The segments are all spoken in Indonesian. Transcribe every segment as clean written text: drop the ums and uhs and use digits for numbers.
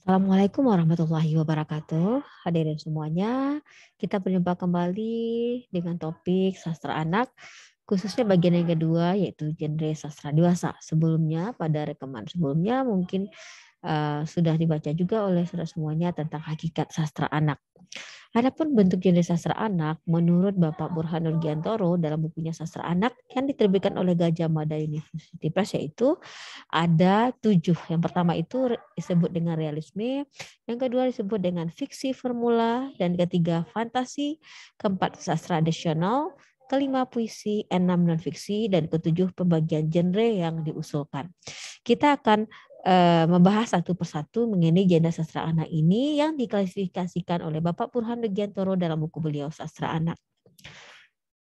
Assalamualaikum warahmatullahi wabarakatuh. Hadirin semuanya, kita berjumpa kembali dengan topik sastra anak, khususnya bagian yang kedua yaitu genre sastra dewasa. Sebelumnya, pada rekaman sebelumnya mungkin sudah dibaca juga oleh saudara semuanya tentang hakikat sastra anak. Adapun bentuk genre sastra anak, menurut Bapak Burhanur Giantoro dalam bukunya Sastra Anak yang diterbitkan oleh Gajah Mada University Press yaitu ada 7. Yang pertama itu disebut dengan realisme, yang kedua disebut dengan fiksi formula, dan ketiga fantasi, keempat sastra additional, kelima puisi, enam non-fiksi, dan ketujuh pembagian genre yang diusulkan. Kita akan membahas satu persatu mengenai genre sastra anak ini yang diklasifikasikan oleh Bapak Burhan Giantoro dalam buku beliau Sastra Anak.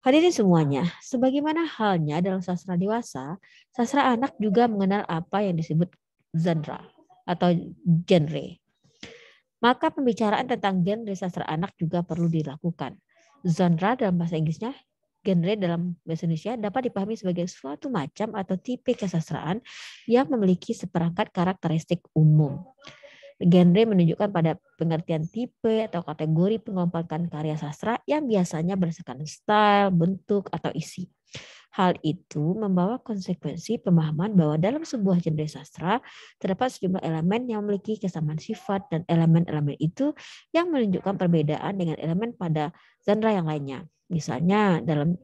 Hadirin semuanya, sebagaimana halnya dalam sastra dewasa, sastra anak juga mengenal apa yang disebut genre atau genre. Maka pembicaraan tentang genre sastra anak juga perlu dilakukan. Genre dalam bahasa Inggrisnya, genre dalam bahasa Indonesia dapat dipahami sebagai suatu macam atau tipe kesastraan yang memiliki seperangkat karakteristik umum. Genre menunjukkan pada pengertian tipe atau kategori pengelompokan karya sastra yang biasanya berdasarkan style, bentuk, atau isi. Hal itu membawa konsekuensi pemahaman bahwa dalam sebuah genre sastra terdapat sejumlah elemen yang memiliki kesamaan sifat dan elemen-elemen itu yang menunjukkan perbedaan dengan elemen pada genre yang lainnya. Misalnya dalam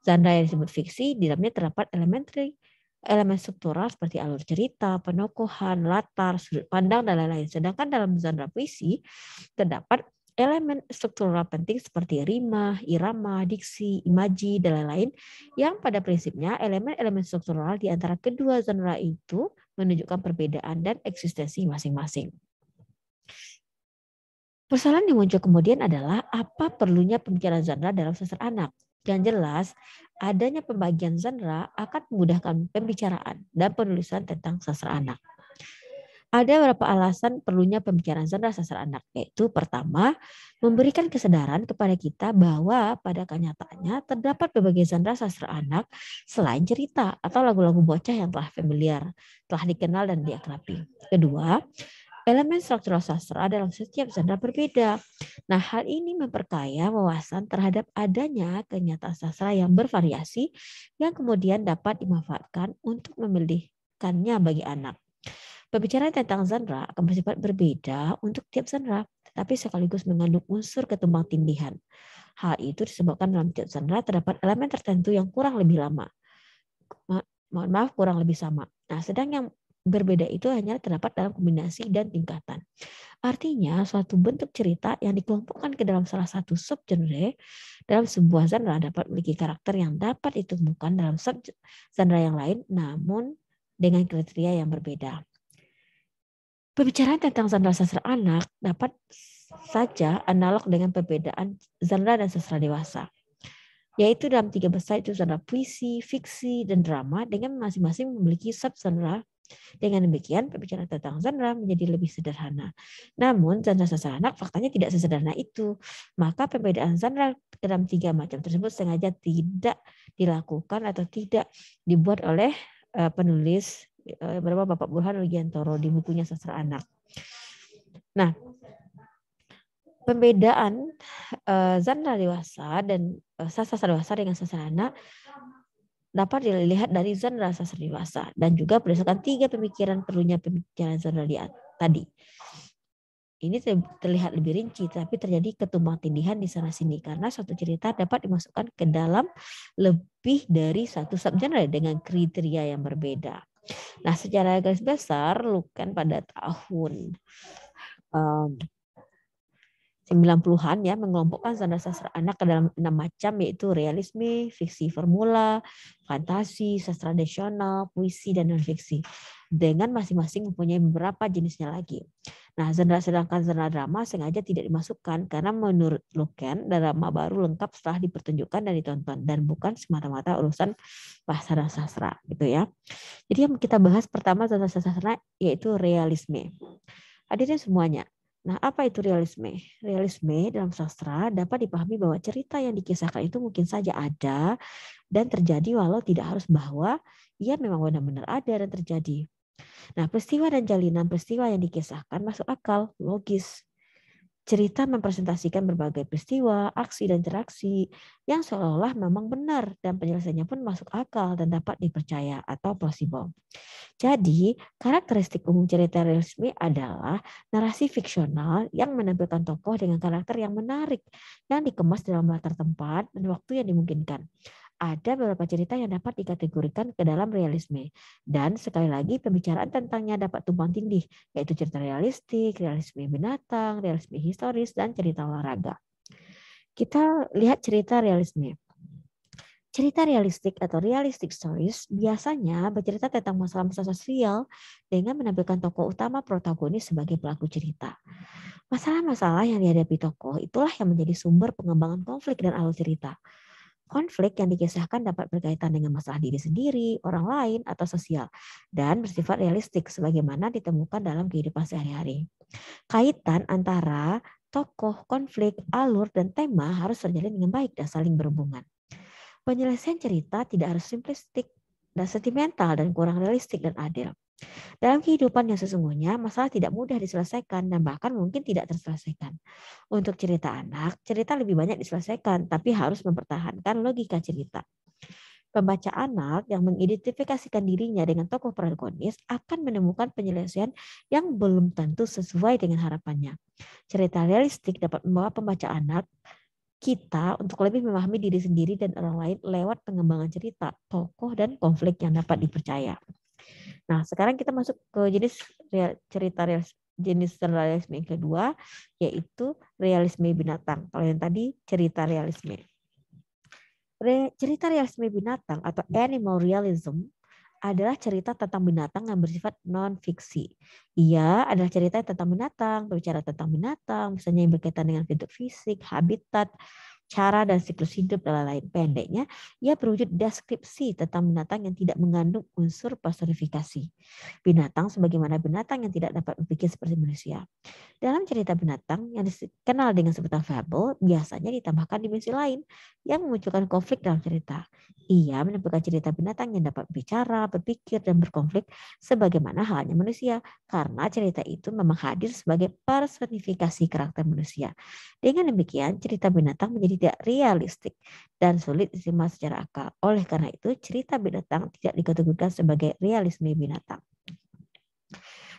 genre yang disebut fiksi, di dalamnya terdapat elemen struktural seperti alur cerita, penokohan, latar, sudut pandang, dan lain-lain. Sedangkan dalam genre puisi terdapat elemen struktural penting seperti rima, irama, diksi, imaji, dan lain-lain yang pada prinsipnya elemen-elemen struktural di antara kedua genre itu menunjukkan perbedaan dan eksistensi masing-masing. Persoalan yang muncul kemudian adalah apa perlunya pembicaraan genre dalam sastra anak. Yang jelas, adanya pembagian genre akan memudahkan pembicaraan dan penulisan tentang sastra anak. Ada beberapa alasan perlunya pembicaraan genre sastra anak, yaitu pertama, memberikan kesadaran kepada kita bahwa pada kenyataannya terdapat berbagai genre sastra anak selain cerita atau lagu-lagu bocah yang telah familiar, telah dikenal dan diakrabi. Kedua, elemen struktural sastra dalam setiap genre berbeda. Nah, hal ini memperkaya wawasan terhadap adanya kenyataan sastra yang bervariasi yang kemudian dapat dimanfaatkan untuk memilihkannya bagi anak. Pembicaraan tentang genre akan bersifat berbeda untuk tiap genre, tetapi sekaligus mengandung unsur ketumbang tindihan. Hal itu disebabkan dalam tiap genre terdapat elemen tertentu yang kurang lebih lama. Mohon maaf, kurang lebih sama. Nah, sedang yang berbeda itu hanya terdapat dalam kombinasi dan tingkatan. Artinya, suatu bentuk cerita yang dikelompokkan ke dalam salah satu subgenre dalam sebuah genre dapat memiliki karakter yang dapat ditemukan dalam subgenre yang lain, namun dengan kriteria yang berbeda. Pembicaraan tentang genre sastra anak dapat saja analog dengan perbedaan genre dan sastra dewasa, yaitu dalam 3 besar itu genre puisi, fiksi, dan drama dengan masing-masing memiliki sub-genre. Dengan demikian, pembicaraan tentang genre menjadi lebih sederhana. Namun, genre sastra anak faktanya tidak sesederhana itu. Maka pembedaan genre dalam 3 macam tersebut sengaja tidak dilakukan atau tidak dibuat oleh penulis bernama Bapak Burhan Giantoro di bukunya Sastra Anak. Nah, pembedaan genre dewasa dan sastra dewasa dengan sastra anak dapat dilihat dari genre sastra dewasa dan juga berdasarkan 3 pemikiran perlunya pembicaraan genre tadi. Ini terlihat lebih rinci, tapi terjadi ketumbang tindihan di sana sini karena suatu cerita dapat dimasukkan ke dalam lebih dari satu subgenre dengan kriteria yang berbeda. Nah, secara garis besar, Luken pada tahun 90-an ya mengelompokkan genre sastra anak ke dalam 6 macam, yaitu realisme, fiksi formula, fantasi, sastra nasional, puisi, dan non-fiksi. Dengan masing-masing mempunyai beberapa jenisnya lagi. Nah, sedangkan genre drama sengaja tidak dimasukkan karena menurut Luken, drama baru lengkap setelah dipertunjukkan dan ditonton dan bukan semata-mata urusan bahasa dan sastra gitu ya. Jadi yang kita bahas pertama genre sastra yaitu realisme. Hadirin semuanya. Nah, apa itu realisme? Realisme dalam sastra dapat dipahami bahwa cerita yang dikisahkan itu mungkin saja ada dan terjadi walau tidak harus bahwa ia memang benar-benar ada dan terjadi. Nah, peristiwa dan jalinan peristiwa yang dikisahkan masuk akal, logis. Cerita mempresentasikan berbagai peristiwa, aksi, dan interaksi yang seolah-olah memang benar dan penyelesaiannya pun masuk akal dan dapat dipercaya atau plausible. Jadi, karakteristik umum cerita realisme adalah narasi fiksional yang menampilkan tokoh dengan karakter yang menarik, yang dikemas dalam latar tempat dan waktu yang dimungkinkan. Ada beberapa cerita yang dapat dikategorikan ke dalam realisme. Dan sekali lagi pembicaraan tentangnya dapat tumpang tindih, yaitu cerita realistik, realisme binatang, realisme historis, dan cerita olahraga. Kita lihat cerita realisme. Cerita realistik atau realistic stories biasanya bercerita tentang masalah-masalah sosial dengan menampilkan tokoh utama protagonis sebagai pelaku cerita. Masalah-masalah yang dihadapi tokoh itulah yang menjadi sumber pengembangan konflik dan alur cerita. Konflik yang dikisahkan dapat berkaitan dengan masalah diri sendiri, orang lain, atau sosial, dan bersifat realistik sebagaimana ditemukan dalam kehidupan sehari-hari. Kaitan antara tokoh, konflik, alur, dan tema harus terjalin dengan baik dan saling berhubungan. Penyelesaian cerita tidak harus simplistik dan sentimental dan kurang realistik dan adil. Dalam kehidupan yang sesungguhnya, masalah tidak mudah diselesaikan dan bahkan mungkin tidak terselesaikan. Untuk cerita anak, cerita lebih banyak diselesaikan, tapi harus mempertahankan logika cerita. Pembaca anak yang mengidentifikasikan dirinya dengan tokoh protagonis akan menemukan penyelesaian yang belum tentu sesuai dengan harapannya. Cerita realistik dapat membawa pembaca anak kita untuk lebih memahami diri sendiri dan orang lain lewat pengembangan cerita, tokoh, dan konflik yang dapat dipercaya. Nah, sekarang kita masuk ke jenis realisme yang kedua, yaitu realisme binatang. Kalau yang tadi cerita realisme. Cerita realisme binatang atau animal realism adalah cerita tentang binatang yang bersifat non-fiksi. Ia adalah cerita tentang binatang, berbicara tentang binatang, misalnya yang berkaitan dengan bentuk fisik, habitat, cara dan siklus hidup dan lain-lain. Pendeknya, ia berwujud deskripsi tentang binatang yang tidak mengandung unsur personifikasi. Binatang sebagaimana binatang yang tidak dapat berpikir seperti manusia. Dalam cerita binatang yang dikenal dengan sebutan fable, biasanya ditambahkan dimensi lain yang memunculkan konflik dalam cerita. Ia menampilkan cerita binatang yang dapat bicara, berpikir, dan berkonflik sebagaimana halnya manusia, karena cerita itu memang hadir sebagai personifikasi karakter manusia. Dengan demikian, cerita binatang menjadi tidak realistik dan sulit diterima secara akal. Oleh karena itu, cerita binatang tidak dikategorikan sebagai realisme binatang.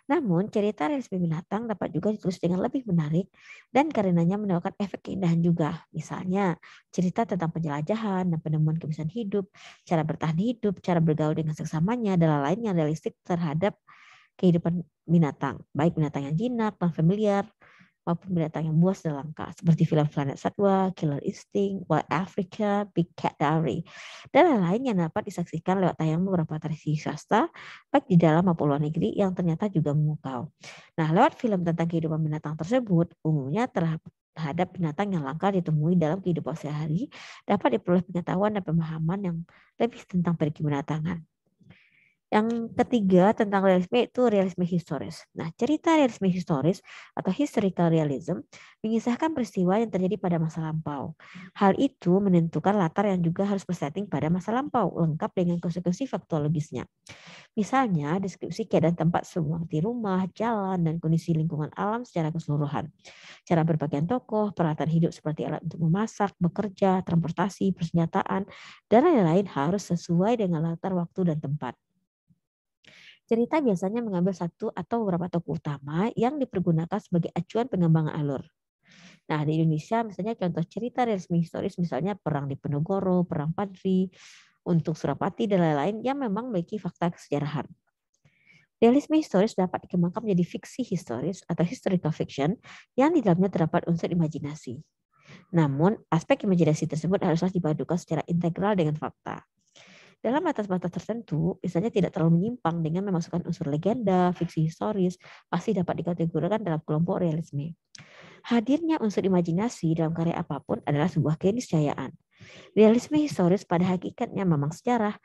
Namun, cerita realisme binatang dapat juga ditulis dengan lebih menarik dan karenanya menawarkan efek keindahan juga. Misalnya, cerita tentang penjelajahan dan penemuan kebiasaan hidup, cara bertahan hidup, cara bergaul dengan sesamanya, dan lain-lain yang realistik terhadap kehidupan binatang. Baik binatang yang jinak dan familiar, maupun binatang yang buas dan langka, seperti film Planet Satwa, Killer Instinct, Wild Africa, Big Cat Diary, dan lain-lain yang dapat disaksikan lewat tayang beberapa televisi swasta, baik di dalam maupun luar negeri, yang ternyata juga memukau. Nah, lewat film tentang kehidupan binatang tersebut, umumnya terhadap binatang yang langka ditemui dalam kehidupan sehari, dapat diperoleh pengetahuan dan pemahaman yang lebih tentang pergi binatangan. Yang ketiga tentang realisme itu realisme historis. Nah, cerita realisme historis atau historical realism mengisahkan peristiwa yang terjadi pada masa lampau. Hal itu menentukan latar yang juga harus bersetting pada masa lampau, lengkap dengan konsekuensi faktologisnya. Misalnya, deskripsi keadaan tempat seperti rumah, jalan, dan kondisi lingkungan alam secara keseluruhan. Cara berpakaian tokoh, peralatan hidup seperti alat untuk memasak, bekerja, transportasi, persenjataan, dan lain-lain harus sesuai dengan latar waktu dan tempat. Cerita biasanya mengambil satu atau beberapa tokoh utama yang dipergunakan sebagai acuan pengembangan alur. Nah, di Indonesia misalnya contoh cerita realisme historis misalnya Perang Diponegoro, Perang Padri, untuk Surapati, dan lain-lain yang memang memiliki fakta kesejarahan. Realisme historis dapat dikembangkan menjadi fiksi historis atau historical fiction yang di dalamnya terdapat unsur imajinasi. Namun, aspek imajinasi tersebut haruslah dipadukan secara integral dengan fakta. Dalam batas-batas tertentu, misalnya tidak terlalu menyimpang dengan memasukkan unsur legenda, fiksi historis, pasti dapat dikategorikan dalam kelompok realisme. Hadirnya unsur imajinasi dalam karya apapun adalah sebuah keniscayaan. Realisme historis pada hakikatnya memang sejarah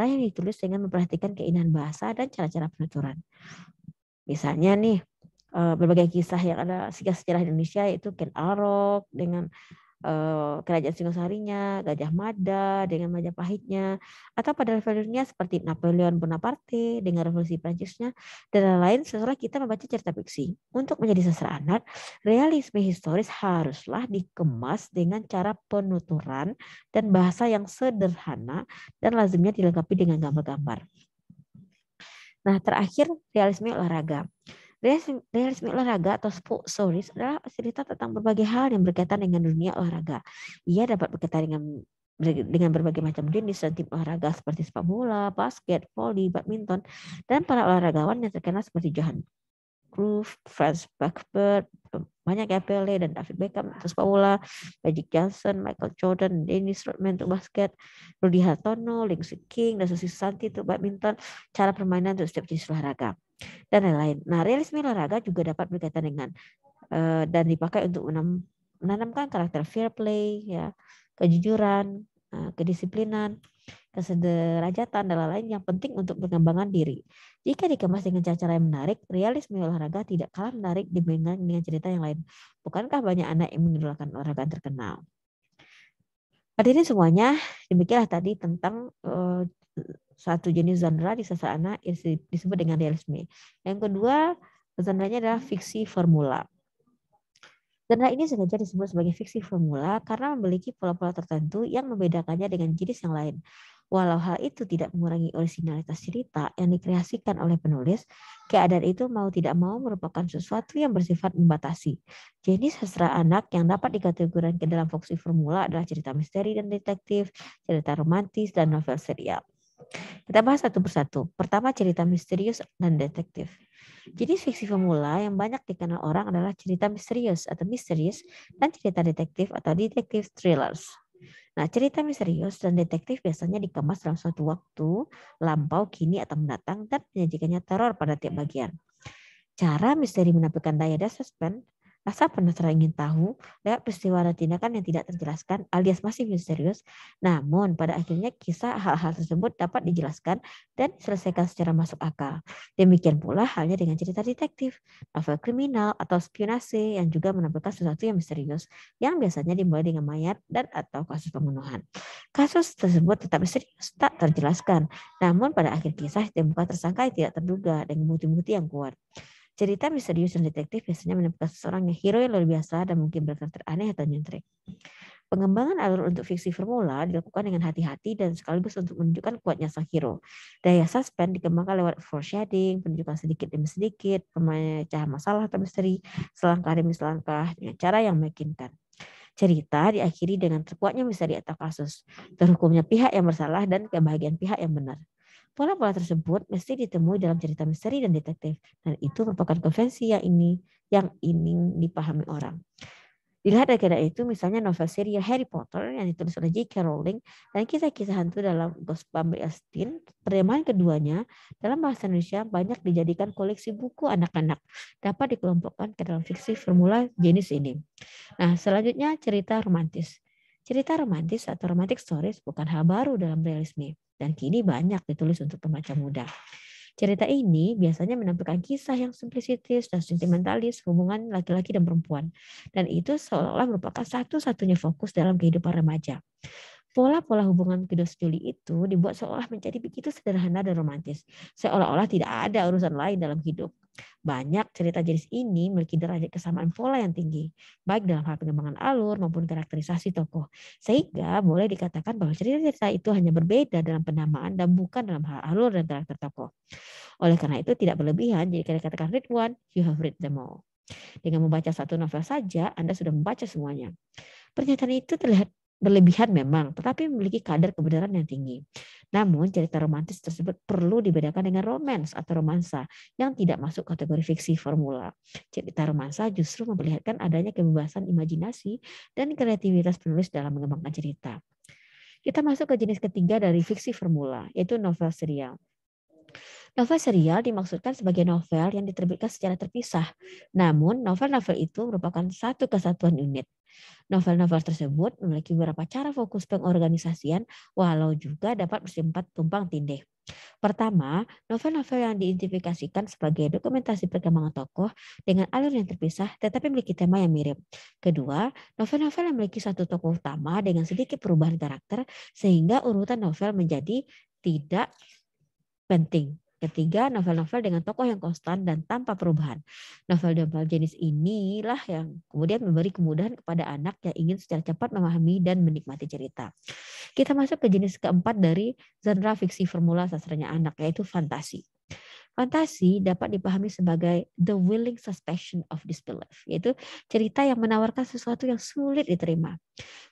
yang ditulis dengan memperhatikan keindahan bahasa dan cara-cara penuturan. Misalnya nih, berbagai kisah yang ada sejarah Indonesia yaitu Ken Arok dengan Kerajaan Singosarinya, Gajah Mada dengan Majapahitnya, atau pada level dunia seperti Napoleon Bonaparte dengan Revolusi Prancisnya, dan lain-lain. Setelah kita membaca cerita fiksi, untuk menjadi sastra anak, realisme historis haruslah dikemas dengan cara penuturan dan bahasa yang sederhana dan lazimnya dilengkapi dengan gambar-gambar. Nah, terakhir, realisme olahraga. Realisme olahraga atau sport stories adalah cerita tentang berbagai hal yang berkaitan dengan dunia olahraga. Ia dapat berkaitan dengan berbagai macam jenis dan tim olahraga seperti sepak bola, basket, voli, badminton, dan para olahragawan yang terkenal seperti Johan Cruyff, Franz Beckenbauer, banyak ya, Pele dan David Beckham untuk sepak bola, Magic Johnson, Michael Jordan, Dennis Rodman untuk basket, Rudy Hartono, Lee King, dan Susi Susanti untuk badminton, cara permainan untuk setiap jenis olahraga, dan lain-lain. Nah, realisme olahraga juga dapat berkaitan dengan dan dipakai untuk menanamkan karakter fair play, ya, kejujuran, kedisiplinan, kesederajatan, dan lain-lain yang penting untuk pengembangan diri. Jika dikemas dengan cara yang menarik, realisme olahraga tidak kalah menarik dibandingkan dengan cerita yang lain. Bukankah banyak anak yang mengidolakan olahraga terkenal? Hadirin semuanya, demikianlah tadi tentang satu jenis genre di sastra anak yang disebut dengan realisme. Yang kedua, genre-nya adalah fiksi formula. Genre ini sengaja disebut sebagai fiksi formula karena memiliki pola-pola tertentu yang membedakannya dengan jenis yang lain. Walau hal itu tidak mengurangi originalitas cerita yang dikreasikan oleh penulis, keadaan itu mau tidak mau merupakan sesuatu yang bersifat membatasi. Jenis sastra anak yang dapat dikategorikan ke dalam fiksi formula adalah cerita misteri dan detektif, cerita romantis, dan novel serial. Kita bahas satu persatu. Pertama, cerita misterius dan detektif. Jadi fiksi formula yang banyak dikenal orang adalah cerita misterius atau misterius dan cerita detektif atau detective thrillers. Nah, cerita misterius dan detektif biasanya dikemas dalam suatu waktu, lampau, kini, atau mendatang dan menyajikannya teror pada tiap bagian. Cara misteri menampilkan daya suspense, rasa penasaran ingin tahu lewat peristiwa dan tindakan yang tidak terjelaskan alias masih misterius. Namun pada akhirnya kisah hal-hal tersebut dapat dijelaskan dan diselesaikan secara masuk akal. Demikian pula halnya dengan cerita detektif, novel kriminal atau spionase yang juga menampilkan sesuatu yang misterius yang biasanya dimulai dengan mayat dan atau kasus pembunuhan. Kasus tersebut tetap misterius, tak terjelaskan. Namun pada akhir kisah ditemukan tersangka yang tidak terduga dengan bukti-bukti yang kuat. Cerita misterius dan detektif biasanya menampilkan seseorang yang hero yang luar biasa dan mungkin berkarakter aneh atau nyentrik. Pengembangan alur untuk fiksi formula dilakukan dengan hati-hati dan sekaligus untuk menunjukkan kuatnya sang hero. Daya suspense dikembangkan lewat foreshadowing, penunjukan sedikit demi sedikit, pemecahan masalah atau misteri, selangkah demi selangkah dengan cara yang meyakinkan. Cerita diakhiri dengan terkuatnya misteri atau kasus, terhukumnya pihak yang bersalah dan kebahagiaan pihak yang benar. Pola-pola tersebut mesti ditemui dalam cerita misteri dan detektif, dan itu merupakan konvensi yang ingin dipahami orang. Dilihat dari kira itu, misalnya novel serial Harry Potter yang ditulis oleh J.K. Rowling dan kisah-kisah hantu dalam Ghostbusters Austin, terjemahan keduanya dalam bahasa Indonesia banyak dijadikan koleksi buku anak-anak, dapat dikelompokkan ke dalam fiksi formula jenis ini. Nah, selanjutnya cerita romantis. Cerita romantis atau romantic stories bukan hal baru dalam realisme dan kini banyak ditulis untuk pembaca muda. Cerita ini biasanya menampilkan kisah yang simplisitis dan sentimentalis hubungan laki-laki dan perempuan. Dan itu seolah-olah merupakan satu-satunya fokus dalam kehidupan remaja. Pola-pola hubungan kedua sejoli itu dibuat seolah menjadi begitu sederhana dan romantis. Seolah-olah tidak ada urusan lain dalam hidup. Banyak cerita jenis ini memiliki derajat kesamaan pola yang tinggi, baik dalam hal pengembangan alur maupun karakterisasi tokoh. Sehingga boleh dikatakan bahwa cerita-cerita itu hanya berbeda dalam penamaan dan bukan dalam hal alur dan karakter tokoh. Oleh karena itu tidak berlebihan jika dikatakan read one, you have read them all. Dengan membaca satu novel saja, Anda sudah membaca semuanya. Pernyataan itu terlihat berlebihan memang, tetapi memiliki kadar kebenaran yang tinggi. Namun cerita romantis tersebut perlu dibedakan dengan romans atau romansa yang tidak masuk kategori fiksi formula. Cerita romansa justru memperlihatkan adanya kebebasan imajinasi dan kreativitas penulis dalam mengembangkan cerita. Kita masuk ke jenis ketiga dari fiksi formula, yaitu novel serial. Novel serial dimaksudkan sebagai novel yang diterbitkan secara terpisah. Namun, novel-novel itu merupakan satu kesatuan unit. Novel-novel tersebut memiliki beberapa cara fokus pengorganisasian, walau juga dapat bersifat tumpang tindih. Pertama, novel-novel yang diidentifikasikan sebagai dokumentasi perkembangan tokoh dengan alur yang terpisah tetapi memiliki tema yang mirip. Kedua, novel-novel yang memiliki satu tokoh utama dengan sedikit perubahan karakter sehingga urutan novel menjadi tidak penting. Ketiga, novel-novel dengan tokoh yang konstan dan tanpa perubahan. Novel-novel jenis inilah yang kemudian memberi kemudahan kepada anak yang ingin secara cepat memahami dan menikmati cerita. Kita masuk ke jenis keempat dari genre fiksi formula sastranya anak, yaitu fantasi. Fantasi dapat dipahami sebagai the willing suspension of disbelief, yaitu cerita yang menawarkan sesuatu yang sulit diterima.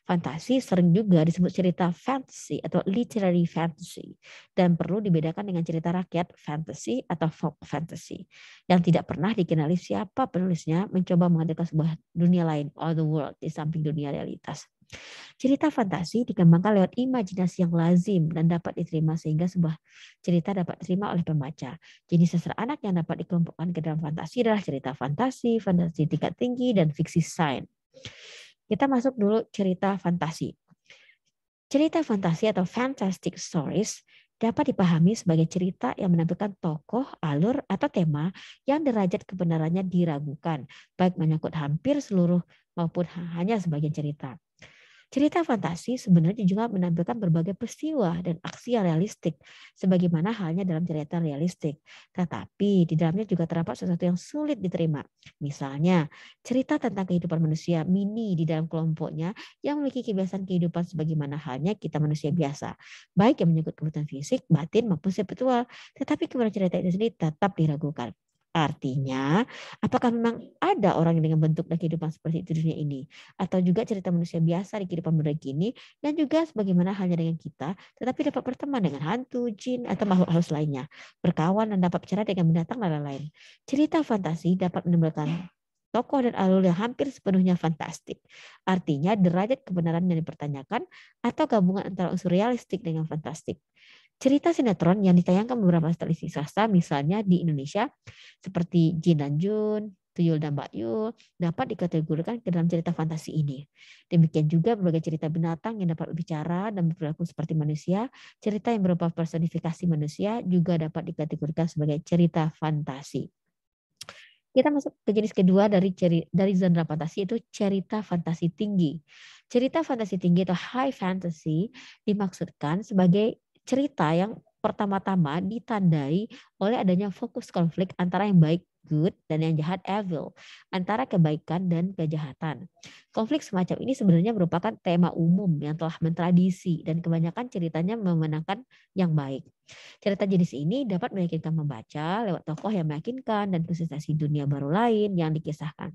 Fantasi sering juga disebut cerita fantasy atau literary fantasy dan perlu dibedakan dengan cerita rakyat fantasy atau folk fantasy yang tidak pernah dikenali siapa penulisnya, mencoba menghadirkan sebuah dunia lain, other world, di samping dunia realitas. Cerita fantasi dikembangkan lewat imajinasi yang lazim dan dapat diterima sehingga sebuah cerita dapat diterima oleh pembaca. Jenis sastra anak yang dapat dikelompokkan ke dalam fantasi adalah cerita fantasi, fantasi tingkat tinggi, dan fiksi sains. Kita masuk dulu cerita fantasi. Cerita fantasi atau fantastic stories dapat dipahami sebagai cerita yang menampilkan tokoh, alur, atau tema yang derajat kebenarannya diragukan, baik menyangkut hampir seluruh maupun hanya sebagian cerita. Cerita fantasi sebenarnya juga menampilkan berbagai peristiwa dan aksi yang realistik, sebagaimana halnya dalam cerita realistik. Tetapi di dalamnya juga terdapat sesuatu yang sulit diterima. Misalnya, cerita tentang kehidupan manusia mini di dalam kelompoknya yang memiliki kebiasaan kehidupan sebagaimana halnya kita manusia biasa, baik yang menyangkut kebutuhan fisik, batin, maupun spiritual. Tetapi kebenaran cerita itu sendiri tetap diragukan. Artinya, apakah memang ada orang yang dengan bentuk dan kehidupan seperti itu di dunia ini? Atau juga cerita manusia biasa di kehidupan begini dan juga sebagaimana halnya dengan kita, tetapi dapat berteman dengan hantu, jin, atau makhluk halus lainnya, berkawan dan dapat bicara dengan binatang dan lain-lain. Cerita fantasi dapat menimbulkan tokoh dan alur yang hampir sepenuhnya fantastik. Artinya derajat kebenaran yang dipertanyakan atau gabungan antara unsur realistik dengan fantastik. Cerita sinetron yang ditayangkan beberapa televisi swasta misalnya di Indonesia seperti Jin dan Jun, Tuyul dan Mbak Yul dapat dikategorikan ke dalam cerita fantasi ini. Demikian juga berbagai cerita binatang yang dapat berbicara dan berperilaku seperti manusia, cerita yang berupa personifikasi manusia juga dapat dikategorikan sebagai cerita fantasi. Kita masuk ke jenis kedua dari genre fantasi, yaitu cerita fantasi tinggi. Cerita fantasi tinggi atau high fantasy dimaksudkan sebagai cerita yang pertama-tama ditandai oleh adanya fokus konflik antara yang baik good dan yang jahat evil, antara kebaikan dan kejahatan. Konflik semacam ini sebenarnya merupakan tema umum yang telah mentradisi dan kebanyakan ceritanya memenangkan yang baik. Cerita jenis ini dapat meyakinkan membaca lewat tokoh yang meyakinkan dan presentasi dunia baru lain yang dikisahkan.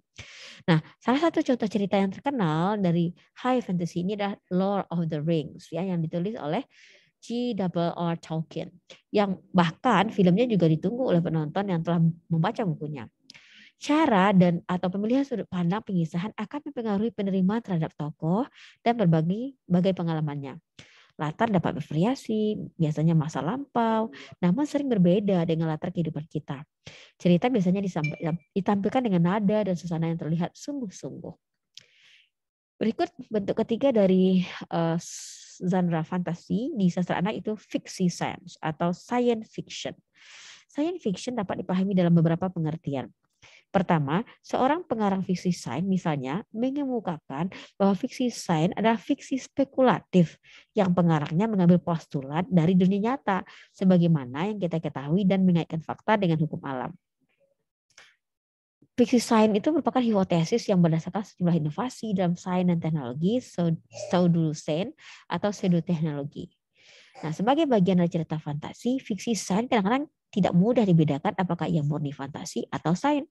Nah, salah satu contoh cerita yang terkenal dari high fantasy ini adalah Lord of the Rings ya, yang ditulis oleh G.R.R. Tolkien, yang bahkan filmnya juga ditunggu oleh penonton yang telah membaca bukunya. Cara dan atau pemilihan sudut pandang pengisahan akan mempengaruhi penerimaan terhadap tokoh dan berbagai pengalamannya. Latar dapat bervariasi, biasanya masa lampau, namun sering berbeda dengan latar kehidupan kita. Cerita biasanya ditampilkan dengan nada dan suasana yang terlihat sungguh-sungguh. Berikut bentuk ketiga dari genre fantasi di sastra anak itu fiksi sains atau science fiction. Science fiction dapat dipahami dalam beberapa pengertian. Pertama, seorang pengarang fiksi sains misalnya mengemukakan bahwa fiksi sains adalah fiksi spekulatif yang pengarangnya mengambil postulat dari dunia nyata sebagaimana yang kita ketahui dan mengaitkan fakta dengan hukum alam. Fiksi sains itu merupakan hipotesis yang berdasarkan sejumlah inovasi dalam sains dan teknologi, pseudosains atau pseudoteknologi. Nah, sebagai bagian dari cerita fantasi, fiksi sains kadang-kadang tidak mudah dibedakan apakah ia murni fantasi atau sains.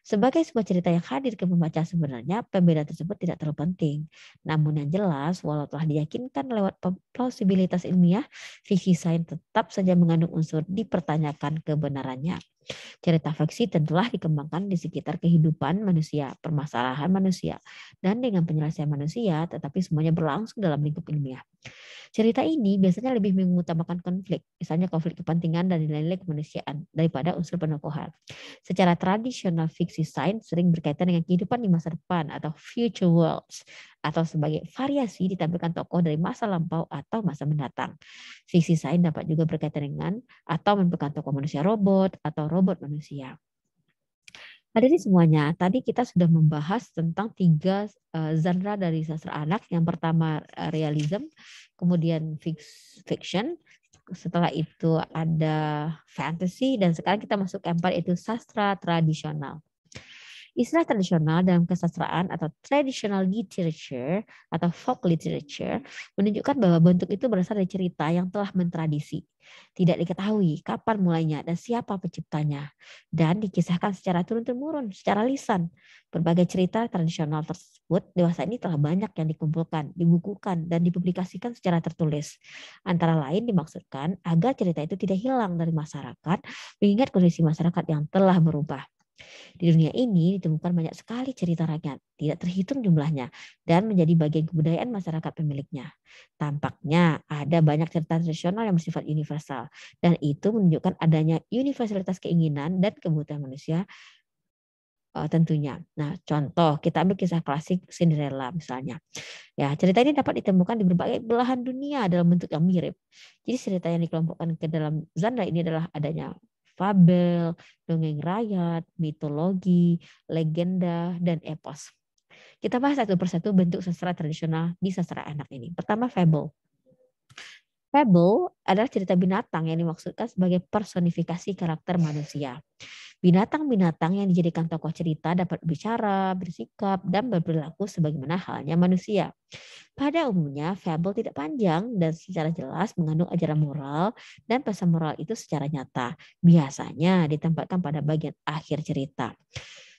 Sebagai sebuah cerita yang hadir ke pembaca sebenarnya, pembedaan tersebut tidak terlalu penting. Namun yang jelas, walau telah diyakinkan lewat plausibilitas ilmiah, fiksi sains tetap saja mengandung unsur dipertanyakan kebenarannya. Cerita fiksi tentulah dikembangkan di sekitar kehidupan manusia, permasalahan manusia, dan dengan penyelesaian manusia, tetapi semuanya berlangsung dalam lingkup ilmiah. Cerita ini biasanya lebih mengutamakan konflik, misalnya konflik kepentingan dan nilai-nilai kemanusiaan daripada unsur penokohan. Secara tradisional, fiksi sains sering berkaitan dengan kehidupan di masa depan atau future worlds, atau sebagai variasi ditampilkan tokoh dari masa lampau atau masa mendatang. Fiksi sains dapat juga berkaitan dengan atau merupakan tokoh manusia robot atau robot manusia. Hadirin semuanya, tadi kita sudah membahas tentang tiga genre dari sastra anak. Yang pertama realism, kemudian fiction, setelah itu ada fantasy, dan sekarang kita masuk ke keempat, yaitu sastra tradisional. Istilah tradisional dalam kesastraan atau traditional literature atau folk literature menunjukkan bahwa bentuk itu berasal dari cerita yang telah mentradisi. Tidak diketahui kapan mulainya dan siapa penciptanya. Dan dikisahkan secara turun-temurun, secara lisan. Berbagai cerita tradisional tersebut dewasa ini telah banyak yang dikumpulkan, dibukukan, dan dipublikasikan secara tertulis. Antara lain dimaksudkan agar cerita itu tidak hilang dari masyarakat, mengingat kondisi masyarakat yang telah berubah. Di dunia ini ditemukan banyak sekali cerita rakyat, tidak terhitung jumlahnya, dan menjadi bagian kebudayaan masyarakat pemiliknya. Tampaknya ada banyak cerita tradisional yang bersifat universal, dan itu menunjukkan adanya universalitas keinginan dan kebutuhan manusia tentunya. Nah, contoh kita ambil kisah klasik Cinderella misalnya. Ya, cerita ini dapat ditemukan di berbagai belahan dunia dalam bentuk yang mirip. Jadi cerita yang dikelompokkan ke dalam genre ini adalah adanya fabel, dongeng rakyat, mitologi, legenda, dan epos. Kita bahas satu persatu bentuk sastra tradisional di sastra anak ini. Pertama, fable. Fable adalah cerita binatang yang dimaksudkan sebagai personifikasi karakter manusia. Binatang-binatang yang dijadikan tokoh cerita dapat berbicara, bersikap, dan berperilaku sebagaimana halnya manusia. Pada umumnya, fable tidak panjang dan secara jelas mengandung ajaran moral, dan pesan moral itu secara nyata. Biasanya ditempatkan pada bagian akhir cerita.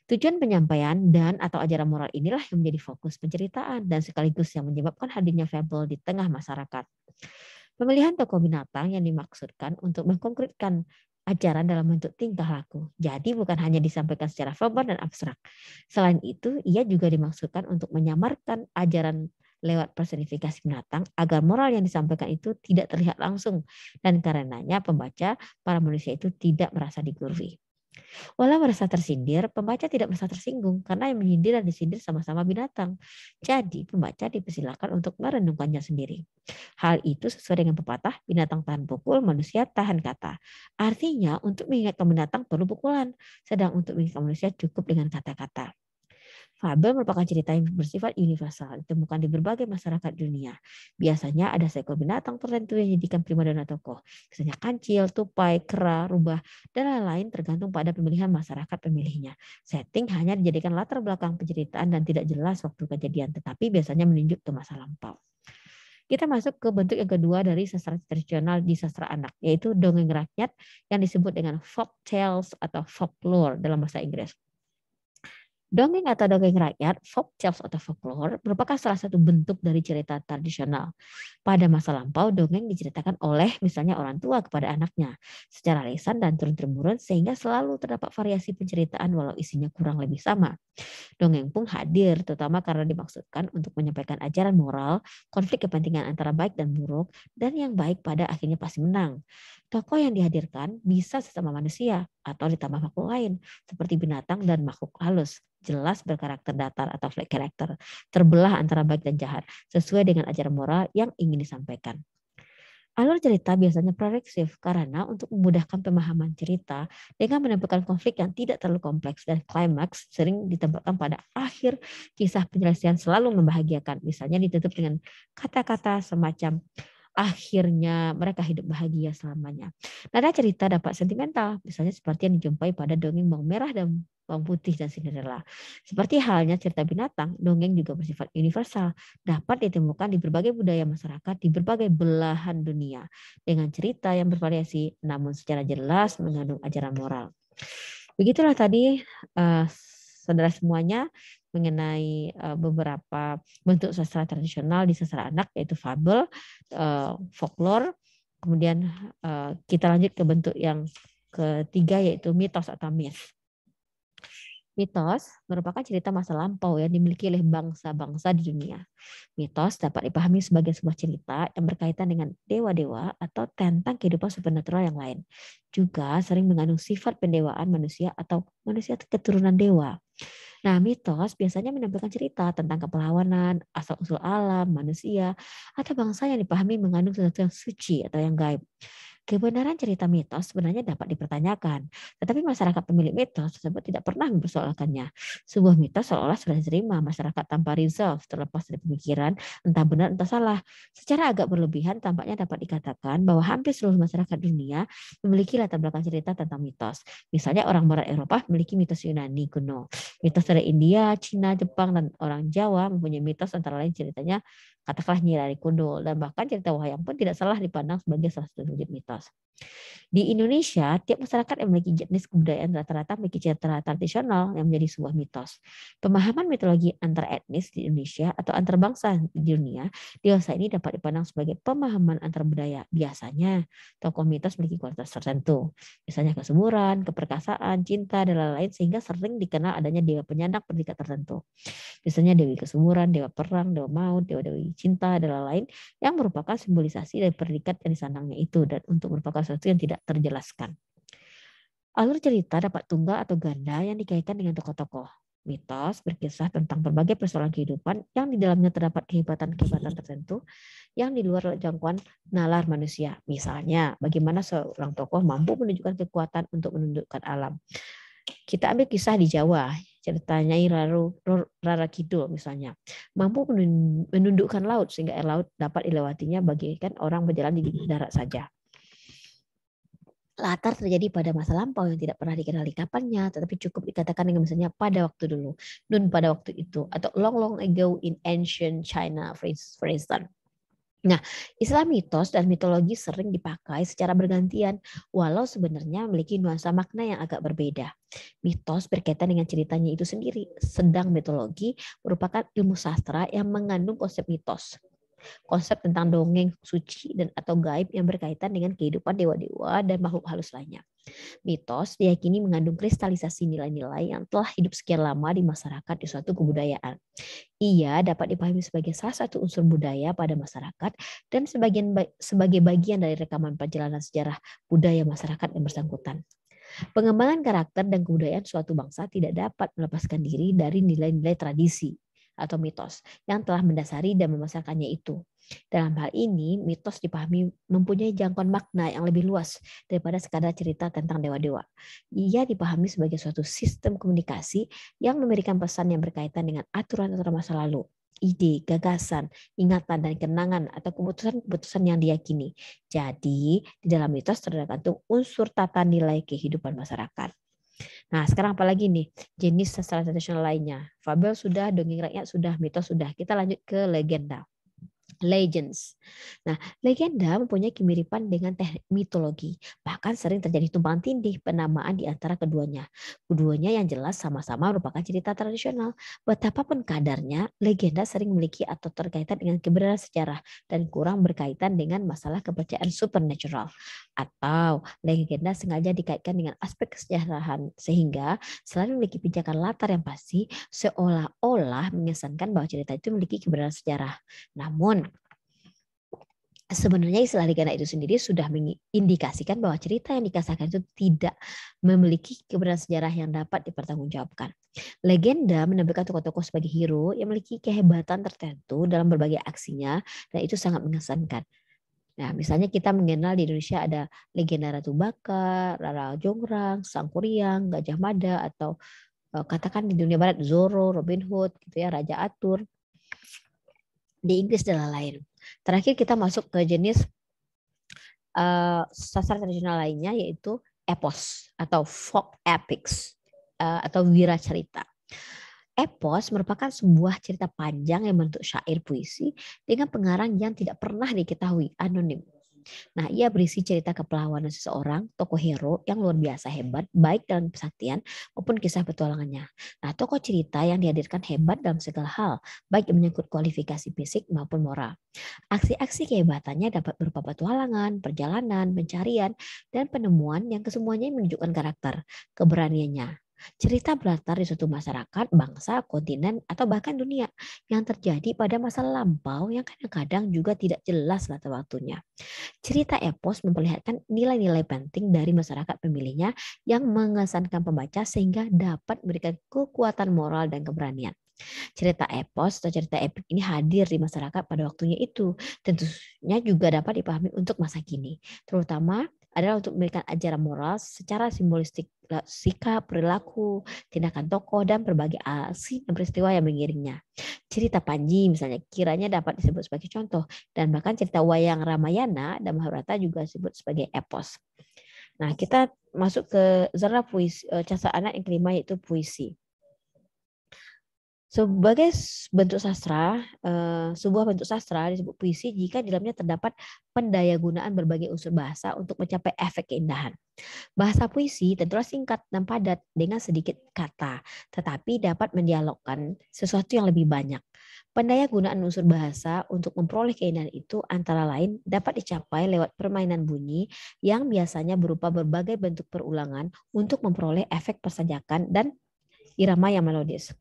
Tujuan penyampaian dan atau ajaran moral inilah yang menjadi fokus penceritaan dan sekaligus yang menyebabkan hadirnya fable di tengah masyarakat. Pemilihan tokoh binatang yang dimaksudkan untuk mengkonkretkan ajaran dalam bentuk tingkah laku. Jadi bukan hanya disampaikan secara verbal dan abstrak. Selain itu, ia juga dimaksudkan untuk menyamarkan ajaran lewat personifikasi binatang agar moral yang disampaikan itu tidak terlihat langsung dan karenanya pembaca, para manusia itu tidak merasa digurui. Walau merasa tersindir, pembaca tidak merasa tersinggung karena yang menyindir dan disindir sama-sama binatang. Jadi pembaca dipersilakan untuk merenungkannya sendiri. Hal itu sesuai dengan pepatah, binatang tahan pukul, manusia tahan kata. Artinya untuk mengingatkan binatang perlu pukulan, sedang untuk mengingatkan manusia cukup dengan kata-kata. Fabel merupakan cerita yang bersifat universal, ditemukan di berbagai masyarakat dunia. Biasanya ada seekor binatang tertentu yang dijadikan primadona tokoh. Misalnya kancil, tupai, kera, rubah, dan lain-lain tergantung pada pemilihan masyarakat pemilihnya. Setting hanya dijadikan latar belakang penceritaan dan tidak jelas waktu kejadian, tetapi biasanya menunjuk ke masa lampau. Kita masuk ke bentuk yang kedua dari sastra tradisional di sastra anak, yaitu dongeng rakyat yang disebut dengan folk tales atau folklore dalam bahasa Inggris. Dongeng atau dongeng rakyat, folk tales atau folklore, merupakan salah satu bentuk dari cerita tradisional. Pada masa lampau, dongeng diceritakan oleh misalnya orang tua kepada anaknya secara lisan dan turun-temurun sehingga selalu terdapat variasi penceritaan walau isinya kurang lebih sama. Dongeng pun hadir terutama karena dimaksudkan untuk menyampaikan ajaran moral, konflik kepentingan antara baik dan buruk, dan yang baik pada akhirnya pasti menang. Tokoh yang dihadirkan bisa sesama manusia atau ditambah makhluk lain seperti binatang dan makhluk halus, jelas berkarakter datar atau flat character, terbelah antara baik dan jahat sesuai dengan ajaran moral yang ingin disampaikan. Alur cerita biasanya progresif karena untuk memudahkan pemahaman cerita dengan menampilkan konflik yang tidak terlalu kompleks dan klimaks sering ditempatkan pada akhir kisah penyelesaian selalu membahagiakan. Misalnya ditutup dengan kata-kata semacam akhirnya mereka hidup bahagia selamanya. Nada cerita dapat sentimental, misalnya seperti yang dijumpai pada dongeng bawang merah dan bawang putih dan Cinderella. Seperti halnya cerita binatang, dongeng juga bersifat universal, dapat ditemukan di berbagai budaya masyarakat di berbagai belahan dunia dengan cerita yang bervariasi namun secara jelas mengandung ajaran moral. Begitulah tadi saudara semuanya mengenai beberapa bentuk sastra tradisional di sastra anak yaitu fabel, folklore, kemudian kita lanjut ke bentuk yang ketiga yaitu mitos atau myth. Mitos merupakan cerita masa lampau yang dimiliki oleh bangsa-bangsa di dunia. Mitos dapat dipahami sebagai sebuah cerita yang berkaitan dengan dewa-dewa atau tentang kehidupan supernatural yang lain. Juga sering mengandung sifat pendewaan manusia atau manusia keturunan dewa. Nah, mitos biasanya menampilkan cerita tentang kepahlawanan, asal-usul alam, manusia, atau bangsa yang dipahami mengandung sesuatu yang suci atau yang gaib. Kebenaran cerita mitos sebenarnya dapat dipertanyakan, tetapi masyarakat pemilik mitos tersebut tidak pernah mempersoalkannya. Sebuah mitos seolah sudah diterima masyarakat tanpa resolve, terlepas dari pemikiran entah benar entah salah. Secara agak berlebihan, tampaknya dapat dikatakan bahwa hampir seluruh masyarakat dunia memiliki latar belakang cerita tentang mitos. Misalnya orang barat Eropa memiliki mitos Yunani kuno. Mitos dari India, Cina, Jepang, dan orang Jawa mempunyai mitos antara lain ceritanya katakanlah Nyi Rari Kudul, dan bahkan cerita wayang pun tidak salah dipandang sebagai salah satu wujud mitos. Di Indonesia, tiap masyarakat yang memiliki jenis kebudayaan rata-rata memiliki cerita tradisional yang menjadi sebuah mitos. Pemahaman mitologi antar etnis di Indonesia atau antar bangsa di dunia dewasa ini dapat dipandang sebagai pemahaman antar budaya. Biasanya, tokoh mitos memiliki kualitas tertentu, misalnya kesuburan, keperkasaan, cinta, dan lain-lain, sehingga sering dikenal adanya dewa penyandang predikat tertentu. Misalnya Dewi Kesuburan, Dewa Perang, Dewa Maut, Dewa-Dewi Cinta, dan lain-lain yang merupakan simbolisasi dari predikat yang disandangnya itu dan untuk merupakan sesuatu yang tidak terjelaskan. Alur cerita dapat tunggal atau ganda yang dikaitkan dengan tokoh-tokoh. Mitos berkisah tentang berbagai persoalan kehidupan yang di dalamnya terdapat kehebatan-kehebatan tertentu yang di luar jangkauan nalar manusia. Misalnya, bagaimana seorang tokoh mampu menunjukkan kekuatan untuk menundukkan alam. Kita ambil kisah di Jawa, ceritanya Rara Kidul misalnya. Mampu menundukkan laut sehingga air laut dapat dilewatinya bagikan orang berjalan di darat saja. Latar terjadi pada masa lampau yang tidak pernah dikenali kapannya, tetapi cukup dikatakan dengan misalnya pada waktu dulu, nun pada waktu itu, atau long long ago in ancient China, for instance. Nah, istilah mitos dan mitologi sering dipakai secara bergantian, walau sebenarnya memiliki nuansa makna yang agak berbeda. Mitos berkaitan dengan ceritanya itu sendiri, sedang mitologi merupakan ilmu sastra yang mengandung konsep mitos. Konsep tentang dongeng suci dan atau gaib yang berkaitan dengan kehidupan dewa-dewa dan makhluk halus lainnya. Mitos diyakini mengandung kristalisasi nilai-nilai yang telah hidup sekian lama di masyarakat di suatu kebudayaan. Ia dapat dipahami sebagai salah satu unsur budaya pada masyarakat dan sebagai bagian dari rekaman perjalanan sejarah budaya masyarakat yang bersangkutan. Pengembangan karakter dan kebudayaan suatu bangsa tidak dapat melepaskan diri dari nilai-nilai tradisi atau mitos yang telah mendasari dan memasarkannya itu. Dalam hal ini, mitos dipahami mempunyai jangkauan makna yang lebih luas daripada sekadar cerita tentang dewa-dewa. Ia dipahami sebagai suatu sistem komunikasi yang memberikan pesan yang berkaitan dengan aturan-aturan masa lalu, ide, gagasan, ingatan, dan kenangan atau keputusan-keputusan yang diyakini. Jadi, di dalam mitos terkandung unsur tata nilai kehidupan masyarakat. Nah, sekarang apalagi nih jenis sastra tradisional lainnya? Fabel sudah, dongeng rakyat sudah, mitos sudah. Kita lanjut ke legenda. Legends. Nah, legenda mempunyai kemiripan dengan teknik mitologi. Bahkan sering terjadi tumpang tindih penamaan di antara keduanya. Keduanya yang jelas sama-sama merupakan cerita tradisional. Betapapun kadarnya, legenda sering memiliki atau terkaitan dengan kebenaran sejarah dan kurang berkaitan dengan masalah kepercayaan supernatural. Atau legenda sengaja dikaitkan dengan aspek kesejahteraan sehingga selalu memiliki pijakan latar yang pasti seolah-olah mengesankan bahwa cerita itu memiliki kebenaran sejarah. Namun, sebenarnya istilah legenda itu sendiri sudah mengindikasikan bahwa cerita yang dikasahkan itu tidak memiliki kebenaran sejarah yang dapat dipertanggungjawabkan. Legenda menampilkan tokoh-tokoh sebagai hero yang memiliki kehebatan tertentu dalam berbagai aksinya dan itu sangat mengesankan. Nah, misalnya kita mengenal di Indonesia ada legenda Ratu Baka, Rara Jongrang, Sang Kuryang, Gajah Mada, atau katakan di dunia barat Zorro, Robin Hood, gitu ya, Raja Atur. Di Inggris dan lain-lain. Terakhir kita masuk ke jenis sastra tradisional lainnya yaitu epos atau folk epics atau wira cerita. Epos merupakan sebuah cerita panjang yang bentuk syair puisi dengan pengarang yang tidak pernah diketahui, anonim. Nah, ia berisi cerita kepahlawanan seseorang, tokoh hero yang luar biasa hebat, baik dalam kesaktian maupun kisah petualangannya. Nah, tokoh cerita yang dihadirkan hebat dalam segala hal, baik yang menyangkut kualifikasi fisik maupun moral. Aksi-aksi kehebatannya dapat berupa petualangan, perjalanan, pencarian, dan penemuan yang kesemuanya menunjukkan karakter, keberaniannya, Cerita berlatar di suatu masyarakat, bangsa, kontinen, atau bahkan dunia yang terjadi pada masa lampau yang kadang-kadang juga tidak jelas latar waktunya. Cerita epos memperlihatkan nilai-nilai penting dari masyarakat pemilihnya yang mengesankan pembaca sehingga dapat memberikan kekuatan moral dan keberanian. Cerita epos atau cerita epik ini hadir di masyarakat pada waktunya itu. Tentunya juga dapat dipahami untuk masa kini. Terutama adalah untuk memberikan ajaran moral secara simbolistik sikap, perilaku, tindakan tokoh, dan berbagai aksi dan peristiwa yang mengiringnya. Cerita Panji misalnya kiranya dapat disebut sebagai contoh dan bahkan cerita Wayang Ramayana dan Mahabharata juga disebut sebagai epos. Nah, kita masuk ke genre puisi, casa anak yang kelima yaitu puisi. Sebagai bentuk sastra, sebuah bentuk sastra disebut puisi jika di dalamnya terdapat pendayagunaan berbagai unsur bahasa untuk mencapai efek keindahan. Bahasa puisi tentulah singkat dan padat dengan sedikit kata, tetapi dapat mendialogkan sesuatu yang lebih banyak. Pendayagunaan unsur bahasa untuk memperoleh keindahan itu antara lain dapat dicapai lewat permainan bunyi yang biasanya berupa berbagai bentuk perulangan untuk memperoleh efek persajakan dan irama yang melodis.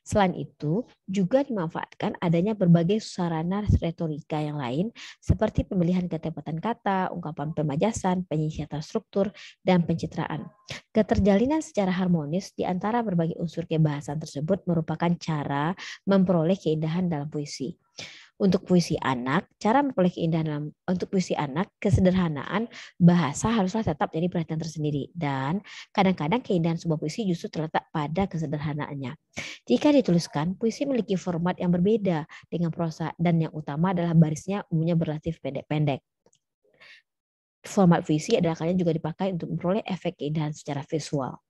Selain itu, juga dimanfaatkan adanya berbagai sarana retorika yang lain seperti pemilihan ketepatan kata, ungkapan pemajasan, penyisiatan struktur, dan pencitraan. Keterjalinan secara harmonis di antara berbagai unsur kebahasan tersebut merupakan cara memperoleh keindahan dalam puisi. Untuk puisi anak, cara memperoleh keindahan untuk puisi anak, kesederhanaan bahasa haruslah tetap jadi perhatian tersendiri. Dan kadang-kadang keindahan sebuah puisi justru terletak pada kesederhanaannya. Jika dituliskan, puisi memiliki format yang berbeda dengan prosa dan yang utama adalah barisnya umumnya berlatif pendek-pendek. Format puisi adalah kalian juga dipakai untuk memperoleh efek keindahan secara visual.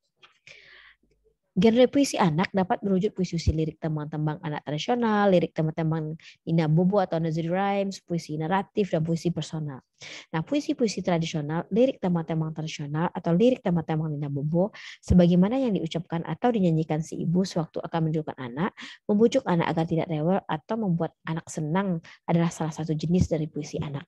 Genre puisi anak dapat merujuk puisi-puisi lirik tembang-tembang anak tradisional, lirik tembang-tembang Nina Bobo atau nursery rhymes, puisi naratif, dan puisi personal. Nah, puisi-puisi tradisional, lirik tembang-tembang tradisional atau lirik tembang-tembang Nina Bobo, sebagaimana yang diucapkan atau dinyanyikan si ibu sewaktu akan menunjukkan anak, membujuk anak agar tidak rewel atau membuat anak senang adalah salah satu jenis dari puisi anak.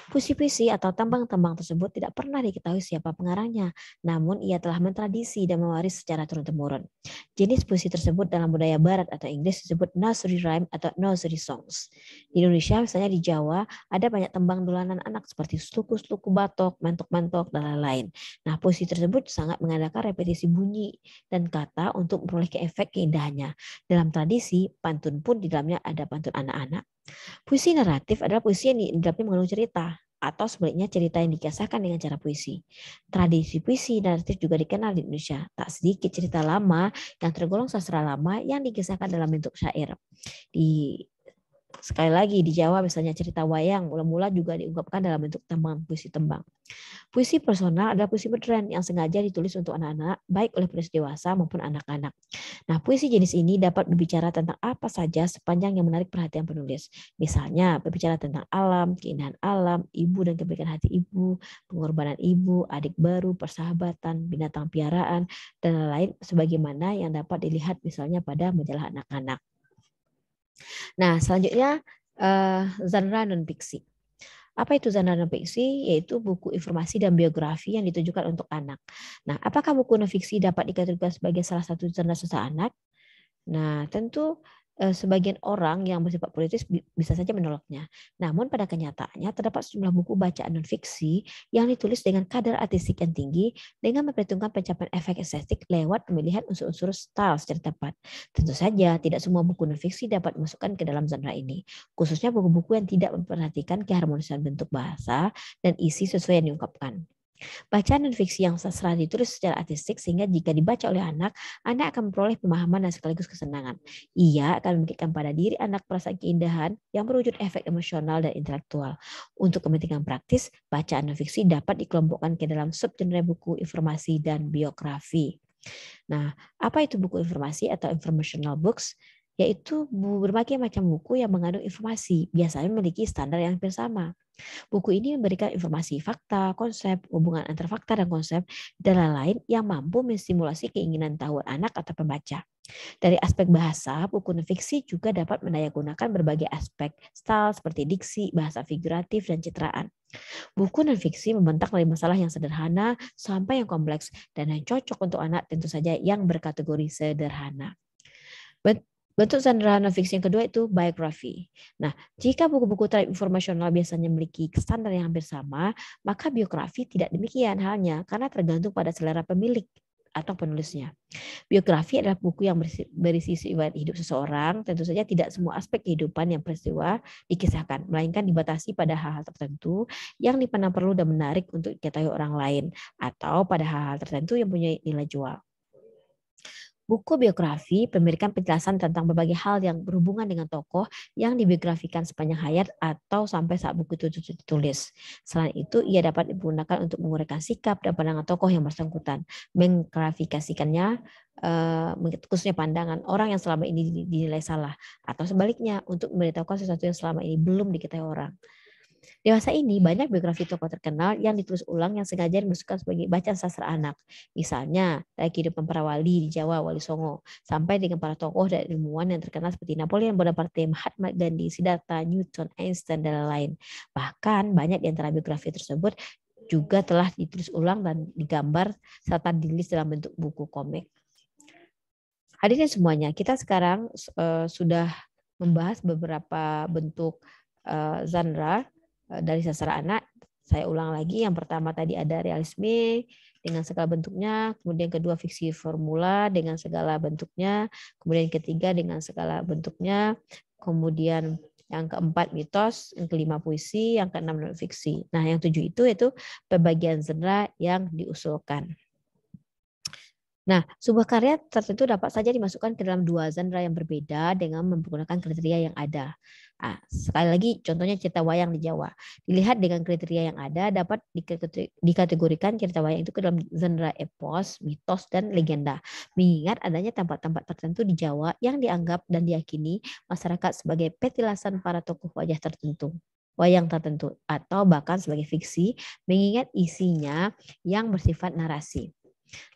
Puisi-puisi atau tembang-tembang tersebut tidak pernah diketahui siapa pengarangnya, namun ia telah mentradisi dan mewaris secara turun-temurun. Jenis puisi tersebut dalam budaya barat atau Inggris disebut nursery rhyme atau nursery songs. Di Indonesia, misalnya di Jawa, ada banyak tembang dolanan anak seperti sluku-sluku batok, mentok-mentok, dan lain-lain. Nah, puisi tersebut sangat mengandalkan repetisi bunyi dan kata untuk memperoleh efek keindahannya. Dalam tradisi, pantun pun di dalamnya ada pantun anak-anak. Puisi naratif adalah puisi yang dalamnya mengandung cerita atau sebaliknya cerita yang dikisahkan dengan cara puisi. Tradisi puisi naratif juga dikenal di Indonesia. Tak sedikit cerita lama yang tergolong sastra lama yang dikisahkan dalam bentuk syair. Sekali lagi di Jawa misalnya cerita wayang mula-mula juga diungkapkan dalam bentuk tembang, puisi tembang. Puisi personal adalah puisi beneran yang sengaja ditulis untuk anak-anak, baik oleh penulis dewasa maupun anak-anak. Nah, puisi jenis ini dapat berbicara tentang apa saja sepanjang yang menarik perhatian penulis. Misalnya, berbicara tentang alam, keindahan alam, ibu dan kebaikan hati ibu, pengorbanan ibu, adik baru, persahabatan, binatang piaraan, dan lain-lain sebagaimana yang dapat dilihat misalnya pada majalah anak-anak. Nah, selanjutnya genre non-fiksi. Apa itu genre non-fiksi? Yaitu buku informasi dan biografi yang ditujukan untuk anak. Nah, apakah buku non-fiksi dapat dikategorikan sebagai salah satu genre sastra anak? Nah, tentu sebagian orang yang bersifat politis bisa saja menolaknya. Namun pada kenyataannya terdapat sejumlah buku bacaan non-fiksi yang ditulis dengan kadar artistik yang tinggi dengan memperhitungkan pencapaian efek estetik lewat pemilihan unsur-unsur style secara tepat. Tentu saja tidak semua buku non-fiksi dapat dimasukkan ke dalam genre ini, khususnya buku-buku yang tidak memperhatikan keharmonisan bentuk bahasa dan isi sesuai yang diungkapkan. Bacaan non-fiksi yang sastra ditulis secara artistik sehingga jika dibaca oleh anak akan memperoleh pemahaman dan sekaligus kesenangan. Ia akan memberikan pada diri anak perasaan keindahan yang berwujud efek emosional dan intelektual. Untuk kepentingan praktis, bacaan non-fiksi dapat dikelompokkan ke dalam subgenre buku informasi dan biografi. Nah, apa itu buku informasi atau informational books? Yaitu berbagai macam buku yang mengandung informasi, biasanya memiliki standar yang hampir sama. Buku ini memberikan informasi fakta, konsep, hubungan antara fakta dan konsep, dan lain-lain yang mampu menstimulasi keinginan tahu anak atau pembaca. Dari aspek bahasa, buku non-fiksi juga dapat mendayagunakan berbagai aspek style seperti diksi, bahasa figuratif, dan citraan. Buku non-fiksi membentang dari masalah yang sederhana sampai yang kompleks dan yang cocok untuk anak tentu saja yang berkategori sederhana. Bentuk genre non-fiksi yang kedua itu biografi. Nah, jika buku-buku type informasional biasanya memiliki standar yang hampir sama, maka biografi tidak demikian halnya karena tergantung pada selera pemilik atau penulisnya. Biografi adalah buku yang berisi riwayat hidup seseorang, tentu saja tidak semua aspek kehidupan yang peristiwa dikisahkan, melainkan dibatasi pada hal-hal tertentu yang dipandang perlu dan menarik untuk diketahui orang lain, atau pada hal-hal tertentu yang punya nilai jual. Buku biografi memberikan penjelasan tentang berbagai hal yang berhubungan dengan tokoh yang dibiografikan sepanjang hayat atau sampai saat buku itu ditulis. Selain itu, ia dapat digunakan untuk menguraikan sikap dan pandangan tokoh yang bersangkutan, mengklarifikasikannya, khususnya pandangan orang yang selama ini dinilai salah, atau sebaliknya untuk memberitahukan sesuatu yang selama ini belum diketahui orang. Dewasa ini banyak biografi tokoh terkenal yang ditulis ulang yang sengaja dimasukkan sebagai bacaan sastra anak. Misalnya dari kehidupan para wali di Jawa, Wali Songo, sampai dengan para tokoh dan ilmuwan yang terkenal seperti Napoleon Bonaparte, Mahatma Gandhi, Siddhartha, Newton, Einstein, dan lain-lain. Bahkan banyak di antara biografi tersebut juga telah ditulis ulang dan digambar serta dirilis dalam bentuk buku komik. Hadirin semuanya, kita sekarang sudah membahas beberapa bentuk genre dari sastra anak. Saya ulang lagi, yang pertama tadi ada realisme dengan segala bentuknya, kemudian kedua fiksi formula dengan segala bentuknya, kemudian ketiga dengan segala bentuknya, kemudian yang keempat mitos, yang kelima puisi, yang keenam non fiksi. Nah, yang tujuh itu pembagian genre yang diusulkan. Nah, sebuah karya tertentu dapat saja dimasukkan ke dalam dua genre yang berbeda dengan menggunakan kriteria yang ada. Nah, sekali lagi, contohnya cerita wayang di Jawa. Dilihat dengan kriteria yang ada, dapat dikategorikan cerita wayang itu ke dalam genre epos, mitos, dan legenda. Mengingat adanya tempat-tempat tertentu di Jawa yang dianggap dan diyakini masyarakat sebagai petilasan para tokoh wajah tertentu. Wayang tertentu, atau bahkan sebagai fiksi, mengingat isinya yang bersifat narasi.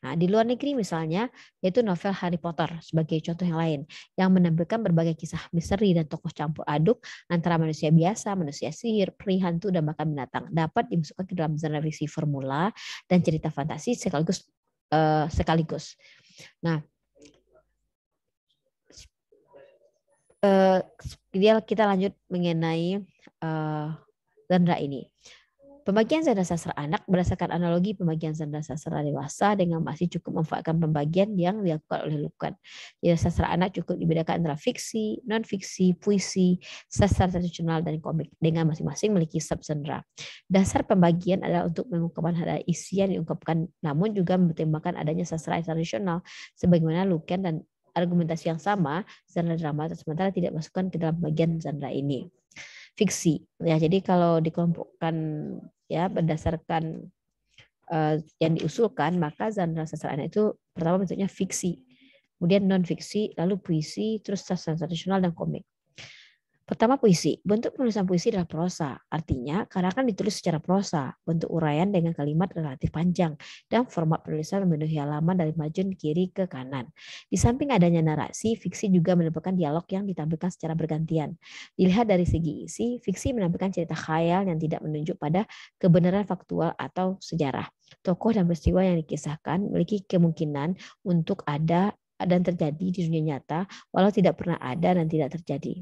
Nah, di luar negeri misalnya, yaitu novel Harry Potter sebagai contoh yang lain, yang menampilkan berbagai kisah misteri dan tokoh campur aduk antara manusia biasa, manusia sihir, peri, hantu, dan bahkan binatang, dapat dimasukkan ke dalam genre fiksi formula dan cerita fantasi sekaligus. Nah, kita lanjut mengenai genre ini. Pembagian genre sastra anak berdasarkan analogi pembagian genre sastra dewasa dengan masih cukup memanfaatkan pembagian yang dilakukan oleh Lucan. Jadi sastra anak cukup dibedakan antara fiksi, non-fiksi, puisi, sastra tradisional, dan komik dengan masing-masing memiliki subgenre. Dasar pembagian adalah untuk mengungkapkan ada isi yang diungkapkan, namun juga mempertimbangkan adanya sastra tradisional sebagaimana Lucan, dan argumentasi yang sama, genre drama sementara tidak masukkan ke dalam bagian genre ini. Fiksi, ya, jadi kalau dikelompokkan ya berdasarkan yang diusulkan, maka genre sastra anak itu pertama bentuknya fiksi, kemudian non fiksi, lalu puisi, terus sastra tradisional dan komik. Pertama, puisi. Bentuk penulisan puisi adalah prosa. Artinya, karangan ditulis secara prosa, bentuk uraian dengan kalimat relatif panjang, dan format penulisan memenuhi halaman dari margin kiri ke kanan. Di samping adanya narasi, fiksi juga merupakan dialog yang ditampilkan secara bergantian. Dilihat dari segi isi, fiksi menampilkan cerita khayal yang tidak menunjuk pada kebenaran faktual atau sejarah. Tokoh dan peristiwa yang dikisahkan memiliki kemungkinan untuk ada dan terjadi di dunia nyata, walau tidak pernah ada dan tidak terjadi.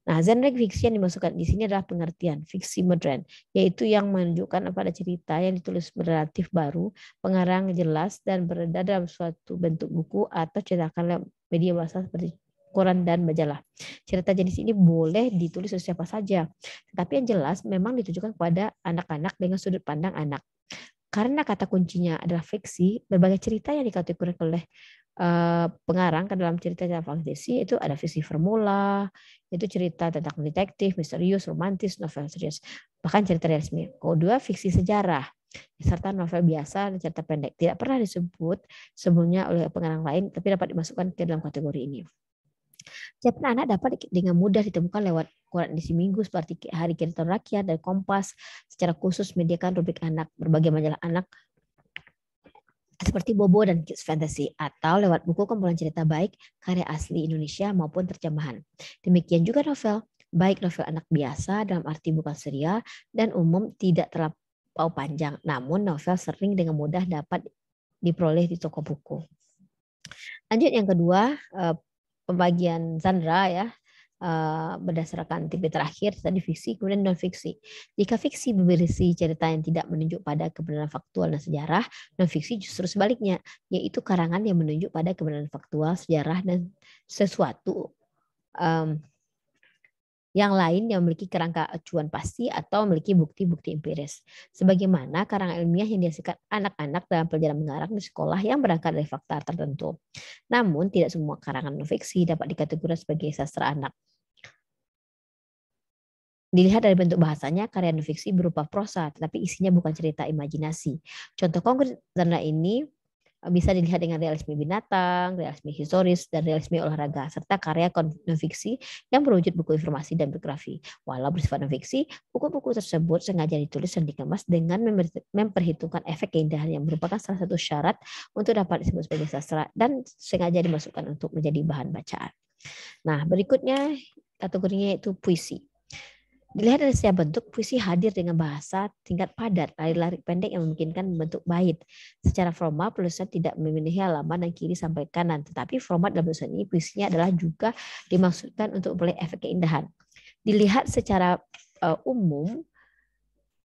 Nah, genre fiksi yang dimasukkan di sini adalah pengertian fiksi modern, yaitu yang menunjukkan pada cerita yang ditulis relatif baru, pengarang jelas, dan beredar dalam suatu bentuk buku atau cetakan media massa seperti koran dan majalah. Cerita jenis ini boleh ditulis oleh siapa saja, tetapi yang jelas memang ditujukan kepada anak-anak dengan sudut pandang anak. Karena kata kuncinya adalah fiksi, berbagai cerita yang dikategorikan oleh pengarang ke dalam cerita fantasi itu ada fiksi formula, itu cerita tentang detektif, misterius, romantis, novel serius, bahkan cerita realisme. Kedua, fiksi sejarah, serta novel biasa dan cerita pendek. Tidak pernah disebut sebelumnya oleh pengarang lain, tapi dapat dimasukkan ke dalam kategori ini. Cerita anak dapat dengan mudah ditemukan lewat koran edisi minggu seperti Hari Kehidupan Rakyat dan Kompas. Secara khusus menyediakan rubrik anak, berbagai majalah anak seperti Bobo dan Kids Fantasy, atau lewat buku kumpulan cerita baik karya asli Indonesia maupun terjemahan. Demikian juga novel, baik novel anak biasa dalam arti bukan serial dan umum tidak terlampau panjang, namun novel sering dengan mudah dapat diperoleh di toko buku. Lanjut yang kedua, pembagian genre ya, berdasarkan tipe terakhir tadi fiksi kemudian non fiksi. Jika fiksi berisi cerita yang tidak menunjuk pada kebenaran faktual dan sejarah, non fiksi justru sebaliknya, yaitu karangan yang menunjuk pada kebenaran faktual, sejarah dan sesuatu yang lain yang memiliki kerangka acuan pasti atau memiliki bukti-bukti empiris. Sebagaimana karangan ilmiah yang dihasilkan anak-anak dalam pelajaran mengarang di sekolah yang berangkat dari fakta tertentu. Namun, tidak semua karangan non fiksi dapat dikategorikan sebagai sastra anak. Dilihat dari bentuk bahasanya, karya non fiksi berupa prosa, tetapi isinya bukan cerita imajinasi. Contoh konkret genre ini bisa dilihat dengan realisme binatang, realisme historis, dan realisme olahraga, serta karya non-fiksi yang berwujud buku informasi dan biografi. Walau bersifat non-fiksi, buku-buku tersebut sengaja ditulis dan dikemas dengan memperhitungkan efek keindahan yang merupakan salah satu syarat untuk dapat disebut sebagai sastra dan sengaja dimasukkan untuk menjadi bahan bacaan. Nah, berikutnya kategorinya yaitu puisi. Dilihat dari setiap bentuk, puisi hadir dengan bahasa tingkat padat, lirik pendek yang memungkinkan membentuk bait. Secara formal, penulisan tidak memenuhi halaman dan kiri sampai kanan, tetapi format dalam tulisan ini puisinya adalah juga dimaksudkan untuk memperoleh efek keindahan. Dilihat secara umum,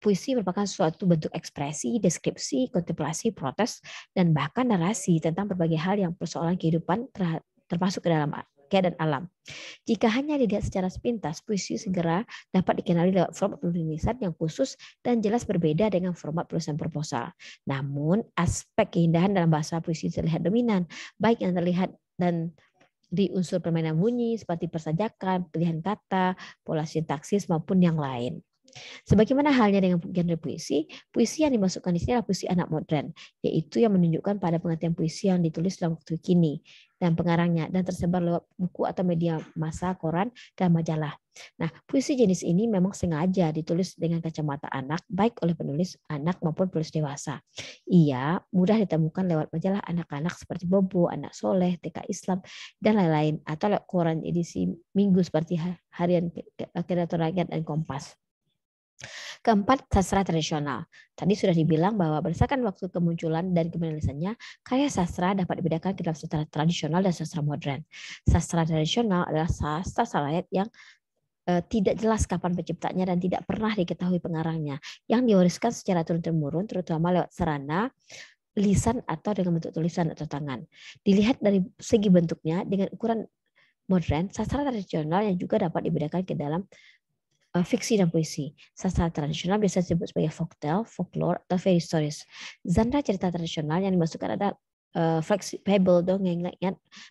puisi merupakan suatu bentuk ekspresi, deskripsi, kontemplasi, protes, dan bahkan narasi tentang berbagai hal yang persoalan kehidupan termasuk ke dalam keadaan alam. Jika hanya dilihat secara sepintas, puisi segera dapat dikenali lewat format penulisan yang khusus dan jelas berbeda dengan format tulisan proposal. Namun, aspek keindahan dalam bahasa puisi terlihat dominan, baik yang terlihat dan di unsur permainan bunyi seperti persajakan, pilihan kata, pola sintaksis maupun yang lain. Sebagaimana halnya dengan genre puisi, puisi yang dimasukkan di sini adalah puisi anak modern, yaitu yang menunjukkan pada pengertian puisi yang ditulis dalam waktu kini dan pengarangnya dan tersebar lewat buku atau media massa, koran, dan majalah. Nah, puisi jenis ini memang sengaja ditulis dengan kacamata anak, baik oleh penulis anak maupun penulis dewasa. Ia mudah ditemukan lewat majalah anak-anak seperti Bobo, Anak Soleh, TK Islam, dan lain-lain, atau lewat koran edisi minggu seperti Harian Kehidupan Rakyat dan Kompas. Keempat, sastra tradisional. Tadi sudah dibilang bahwa berdasarkan waktu kemunculan dan penulisannya, karya sastra dapat dibedakan ke dalam sastra tradisional dan sastra modern. Sastra tradisional adalah sastra salayat yang tidak jelas kapan penciptanya dan tidak pernah diketahui pengarangnya, yang diwariskan secara turun-temurun, terutama lewat sarana lisan atau dengan bentuk tulisan atau tangan. Dilihat dari segi bentuknya dengan ukuran modern, sastra tradisional yang juga dapat dibedakan ke dalam fiksi dan puisi. Sastra tradisional biasa disebut sebagai folktale, folklore, atau fairy stories. Genre cerita tradisional yang dimasukkan ada fable, dongeng,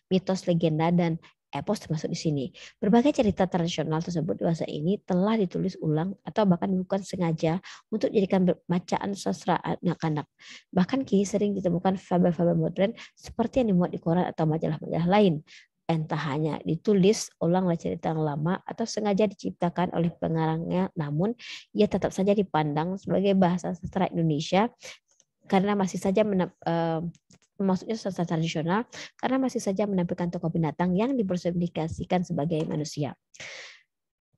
mitos, legenda, dan epos termasuk di sini. Berbagai cerita tradisional tersebut di bahasa ini telah ditulis ulang atau bahkan bukan sengaja untuk dijadikan bacaan sastra anak-anak. Bahkan kini sering ditemukan fable-fable modern seperti yang dimuat di koran atau majalah-majalah lain. Entah hanya ditulis ulang oleh cerita yang lama atau sengaja diciptakan oleh pengarangnya, namun ia tetap saja dipandang sebagai bahasa sastra Indonesia karena masih saja maksudnya sastra tradisional karena masih saja menampilkan tokoh binatang yang dipersonifikasikan sebagai manusia.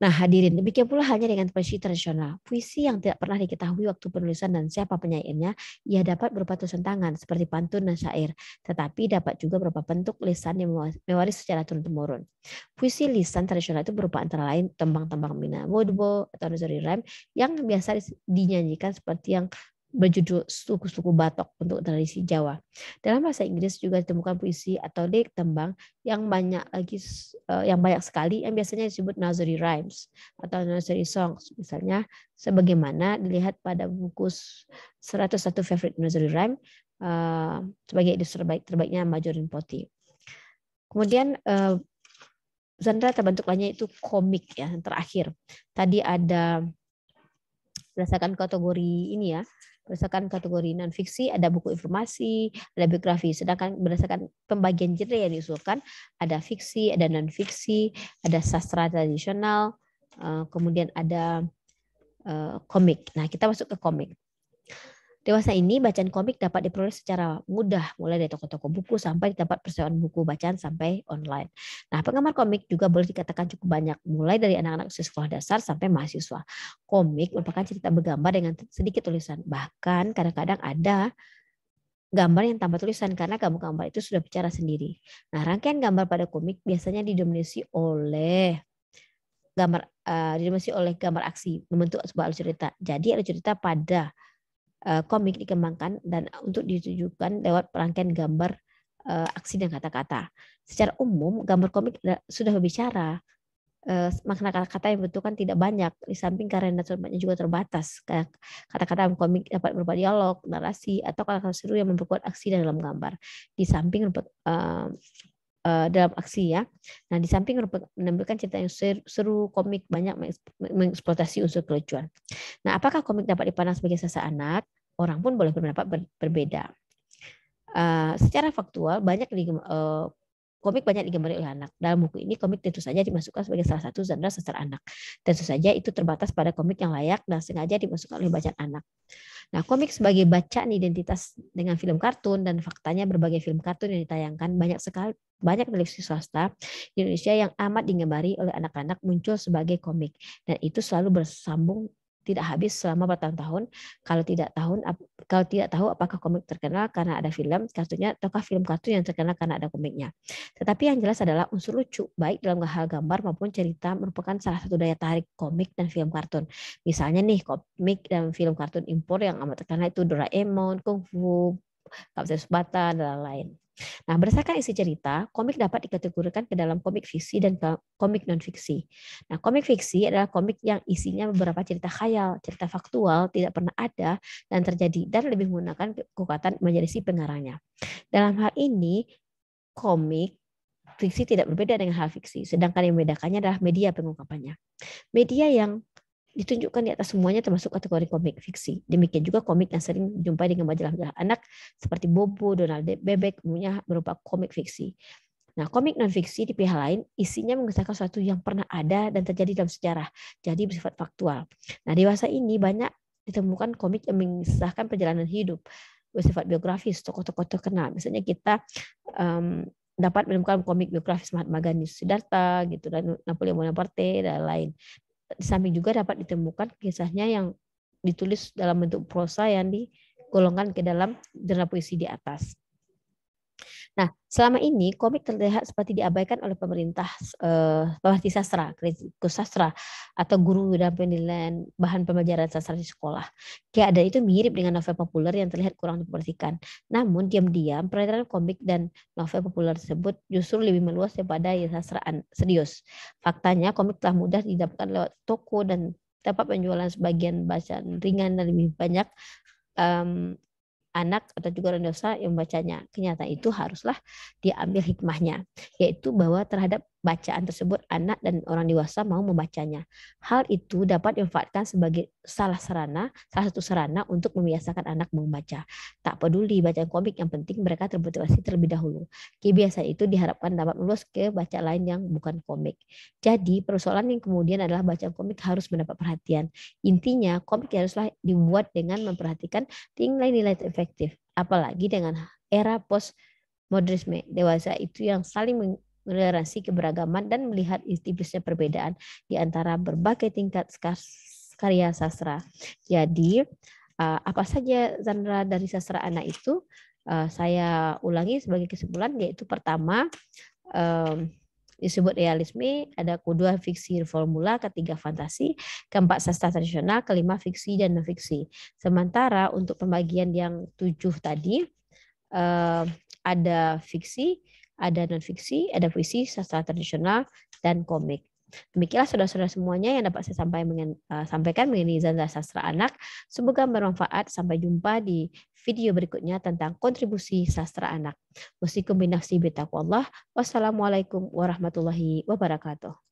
Nah, hadirin, demikian pula halnya dengan puisi tradisional. Puisi yang tidak pernah diketahui waktu penulisan dan siapa penyairnya, ia dapat berupa tulisan tangan seperti pantun dan syair, tetapi dapat juga berupa bentuk lisan yang mewaris secara turun-temurun. Puisi lisan tradisional itu berupa antara lain tembang-tembang Mina Modbo atau nursery rhyme yang biasa dinyanyikan seperti yang berjudul suku-suku Batok untuk tradisi Jawa. Dalam bahasa Inggris juga ditemukan puisi atau lirik tembang yang banyak sekali yang biasanya disebut nursery rhymes atau nursery songs, misalnya sebagaimana dilihat pada buku 101 favorite nursery rhyme sebagai ilustrasi terbaiknya Marjorie Poti. Kemudian genre terbentuk lainnya itu komik ya, yang terakhir. Tadi ada berdasarkan kategori ini ya, berdasarkan kategori non-fiksi ada buku informasi, ada biografi. Sedangkan berdasarkan pembagian genre yang diusulkan ada fiksi, ada non-fiksi, ada sastra tradisional, kemudian ada komik. Nah, kita masuk ke komik. Dewasa ini bacaan komik dapat diperoleh secara mudah, mulai dari toko-toko buku sampai di tempat persewaan buku bacaan sampai online. Nah, penggemar komik juga boleh dikatakan cukup banyak, mulai dari anak-anak sekolah dasar sampai mahasiswa. Komik merupakan cerita bergambar dengan sedikit tulisan. Bahkan kadang-kadang ada gambar yang tanpa tulisan karena gambar-gambar itu sudah bicara sendiri. Nah, rangkaian gambar pada komik biasanya didominasi oleh gambar aksi membentuk sebuah alur cerita. Jadi alur cerita pada komik dikembangkan dan untuk ditujukan lewat rangkaian gambar aksi dan kata-kata. Secara umum, gambar komik sudah berbicara. Makna kata-kata yang dibutuhkan tidak banyak, di samping karena formatnya juga terbatas. Kata-kata dalam komik dapat berupa dialog, narasi, atau kata-kata seru yang memperkuat aksi dalam gambar. Di samping dalam aksi ya. Nah, di samping menampilkan cerita yang seru, komik banyak mengeksploitasi unsur kelucuan. Nah, apakah komik dapat dipandang sebagai sastra anak? Orang pun boleh berpendapat berbeda. Secara faktual, komik banyak digemari oleh anak. Dalam buku ini, komik tentu saja dimasukkan sebagai salah satu genre sastra anak. Tentu saja itu terbatas pada komik yang layak dan sengaja dimasukkan oleh bacaan anak. Nah, komik sebagai bacaan identitas dengan film kartun dan faktanya berbagai film kartun yang ditayangkan banyak televisi swasta di Indonesia yang amat digemari oleh anak-anak muncul sebagai komik dan itu selalu bersambung tidak habis selama bertahun-tahun. Kalau tidak tahu apakah komik terkenal karena ada film kartunya ataukah film kartun yang terkenal karena ada komiknya. Tetapi yang jelas adalah unsur lucu baik dalam hal gambar maupun cerita merupakan salah satu daya tarik komik dan film kartun. Misalnya nih komik dan film kartun impor yang amat terkenal itu Doraemon, Kung Fu, Kapten Tsubasa dan lain-lain. Nah, berdasarkan isi cerita, komik dapat dikategorikan ke dalam komik fiksi dan komik non-fiksi. Nah, komik fiksi adalah komik yang isinya beberapa cerita khayal, cerita faktual, tidak pernah ada dan terjadi, dan lebih menggunakan kekuatan imajinasi pengarangnya. Dalam hal ini, komik fiksi tidak berbeda dengan hal fiksi, sedangkan yang membedakannya adalah media pengungkapannya. Media yang ditunjukkan di atas semuanya termasuk kategori komik fiksi. Demikian juga komik yang sering dijumpai dengan majalah-majalah anak seperti Bobo, Donald Bebek, umumnya berupa komik fiksi. Nah, komik non-fiksi di pihak lain isinya mengisahkan sesuatu yang pernah ada dan terjadi dalam sejarah, jadi bersifat faktual. Nah, dewasa ini banyak ditemukan komik yang mengisahkan perjalanan hidup, bersifat biografis, tokoh-tokoh terkenal. Misalnya kita dapat menemukan komik biografis Mahatma Gandhi, Siddhartha, gitu, dan Napoleon Bonaparte dan lain. Di samping juga dapat ditemukan kisahnya yang ditulis dalam bentuk prosa yang digolongkan ke dalam genre puisi di atas. Nah, selama ini komik terlihat seperti diabaikan oleh pemerhati sastra, kritikus sastra, atau guru dalam penilaian bahan pembelajaran sastra di sekolah. Keadaan itu mirip dengan novel populer yang terlihat kurang diperhatikan. Namun diam-diam peredaran komik dan novel populer tersebut justru lebih meluas daripada sastra serius. Faktanya komik telah mudah didapatkan lewat toko dan dapat penjualan sebagian bacaan ringan dan lebih banyak anak atau juga orang dewasa yang membacanya. Kenyataan itu haruslah diambil hikmahnya, yaitu bahwa terhadap bacaan tersebut anak dan orang dewasa mau membacanya. Hal itu dapat dimanfaatkan sebagai salah satu sarana untuk membiasakan anak membaca. Tak peduli bacaan komik, yang penting mereka termotivasi terlebih dahulu. Kebiasaan itu diharapkan dapat meluas ke bacaan lain yang bukan komik. Jadi persoalan yang kemudian adalah bacaan komik harus mendapat perhatian. Intinya komik haruslah dibuat dengan memperhatikan nilai-nilai efektif. Apalagi dengan era postmodernisme, dewasa itu yang saling mentoleransi keberagaman dan melihat tipisnya perbedaan di antara berbagai tingkat karya sastra. Jadi apa saja genre dari sastra anak itu saya ulangi sebagai kesimpulan, yaitu pertama disebut realisme, ada kedua fiksi formula, ketiga fantasi, keempat sastra tradisional, kelima fiksi dan non fiksi. Sementara untuk pembagian yang 7 tadi ada fiksi, ada non fiksi, ada puisi, sastra tradisional, dan komik. Demikianlah saudara-saudara semuanya yang dapat saya sampaikan mengenai genre sastra anak. Semoga bermanfaat. Sampai jumpa di video berikutnya tentang kontribusi sastra anak. Wassalamualaikum warahmatullahi wabarakatuh.